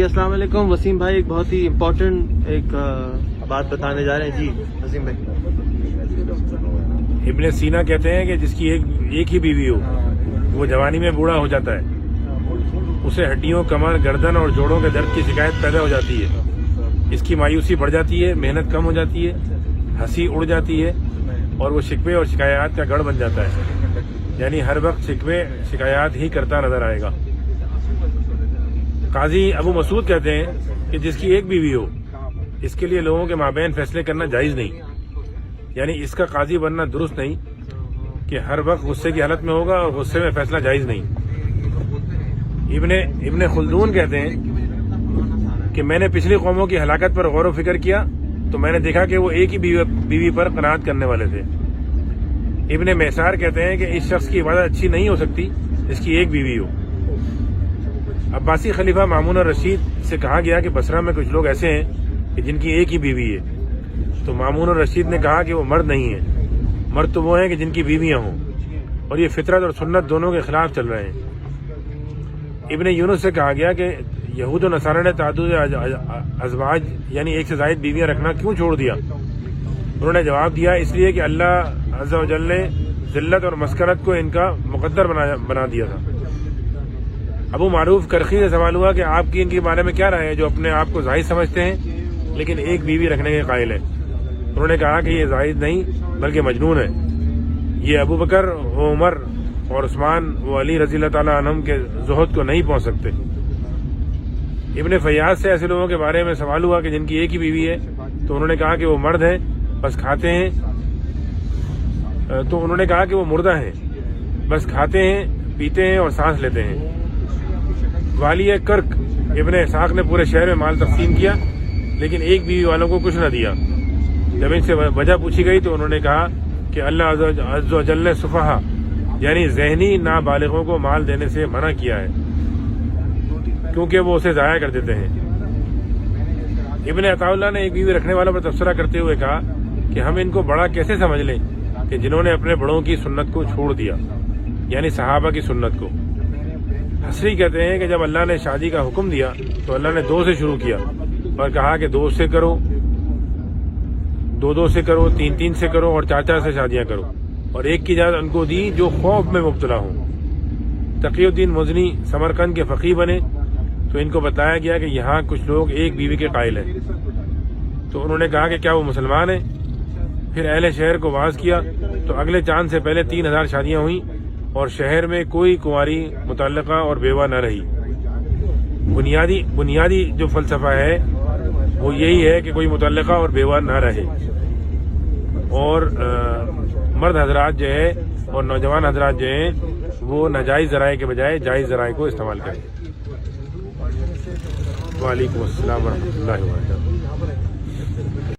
अस्सलाम वालेकुम। वसीम भाई एक बहुत ही इम्पोर्टेंट एक बात बताने जा रहे हैं। जी वसीम भाई। इब्ने सीना कहते हैं कि जिसकी एक ही बीवी हो वो जवानी में बूढ़ा हो जाता है, उसे हड्डियों, कमर, गर्दन और जोड़ों के दर्द की शिकायत पैदा हो जाती है। इसकी मायूसी बढ़ जाती है, मेहनत कम हो जाती है, हंसी उड़ जाती है और वो शिकवे और शिकायत का गढ़ बन जाता है। यानी हर वक्त शिकवे शिकायत ही करता नजर आएगा। काजी अबू मसूद कहते हैं कि जिसकी एक बीवी हो, इसके लिए लोगों के माबैन फैसले करना जायज नहीं, यानी इसका काजी बनना दुरुस्त नहीं कि हर वक्त गुस्से की हालत में होगा और गुस्से में फैसला जायज नहीं। इब्ने खुल्दून कहते हैं कि मैंने पिछली कौमों की हलाकत पर गौर व फिक्र किया तो मैंने देखा कि वो एक ही बीवी पर कनात करने वाले थे। इब्ने मैसार कहते हैं कि इस शख्स की इबादत अच्छी नहीं हो सकती जिसकी एक बीवी हो। अब्बासी खलीफा मामून रशीद से कहा गया कि बसरा में कुछ लोग ऐसे हैं कि जिनकी एक ही बीवी है, तो मामून रशीद ने कहा कि वो मर्द नहीं है, मर्द तो वो हैं कि जिनकी बीवियां हों, और ये फितरत और सुन्नत दोनों के खिलाफ चल रहे हैं। इब्ने यूनुस से कहा गया कि यहूद और नसारा ने तादुद अज़वाज यानी एक से ज़ायद बीवियां रखना क्यों छोड़ दिया। उन्होंने जवाब दिया, इसलिए कि अल्लाह अज़्ज़ा व जल ने ज़िल्लत और मस्करत को इनका मुक़द्दर बना दिया था। अबू मारूफ करखी से सवाल हुआ कि आपकी इनके बारे में क्या राय है जो अपने आप को जाहिद समझते हैं लेकिन एक बीवी रखने के कायल है। उन्होंने कहा कि ये जाहिद नहीं बल्कि मजनून है। ये अबू बकर, उमर और उस्मान व अली रज़ी अल्लाह ताला अन्हुम के ज़ुहद को नहीं पहुंच सकते। इब्ने फैयाज से ऐसे लोगों के बारे में सवाल हुआ कि जिनकी एक ही बीवी है, तो उन्होंने कहा कि वो मर्द हैं बस खाते हैं, तो उन्होंने कहा कि वो मुर्दा हैं बस खाते हैं, पीते हैं और सांस लेते हैं। वाली कर्क इब्ने इसाक ने पूरे शहर में माल तकसीम किया लेकिन एक बीवी वालों को कुछ न दिया। जब इनसे वजह पूछी गई तो उन्होंने कहा कि अल्लाह अज़्ज़ व जल ने सुफहा यानी ज़हनी नाबालिगों को माल देने से मना किया है क्योंकि वो उसे ज़ाया कर देते हैं। इब्ने अताउल्लाह ने एक बीवी रखने वालों पर तबसरा करते हुए कहा कि हम इनको बड़ा कैसे समझ लें कि जिन्होंने अपने बड़ों की सुन्नत को छोड़ दिया, यानी सहाबा की सुन्नत को। हसरी कहते हैं कि जब अल्लाह ने शादी का हुक्म दिया तो अल्लाह ने 2 से शुरू किया और कहा कि 2 से करो, 2 से करो, 3 से करो और 4 से शादियां करो, और एक की इजाजत उनको दी जो खौफ में मुब्तला हों। तकीउद्दीन मुज़नी समरकंद के फ़कीह बने तो इनको बताया गया कि यहाँ कुछ लोग एक बीवी के कायल हैं, तो उन्होंने कहा कि क्या वो मुसलमान हैं। फिर अहले शहर को वाज़ किया तो अगले चांद से पहले 3000 शादियां हुई और शहर में कोई कुंवारी, मुतल्लका और बेवा न रही। बुनियादी जो फलसफा है वो यही है कि कोई मुतल्लका और बेवा न रहे, और मर्द हजरात जो है और नौजवान हजरात जो हैं वो नाजायज़ ज़राए के बजाय जायज़ ज़राए को इस्तेमाल करें। वालेकुम अस्सलाम व रहमतुल्लाहि व बरकातहू।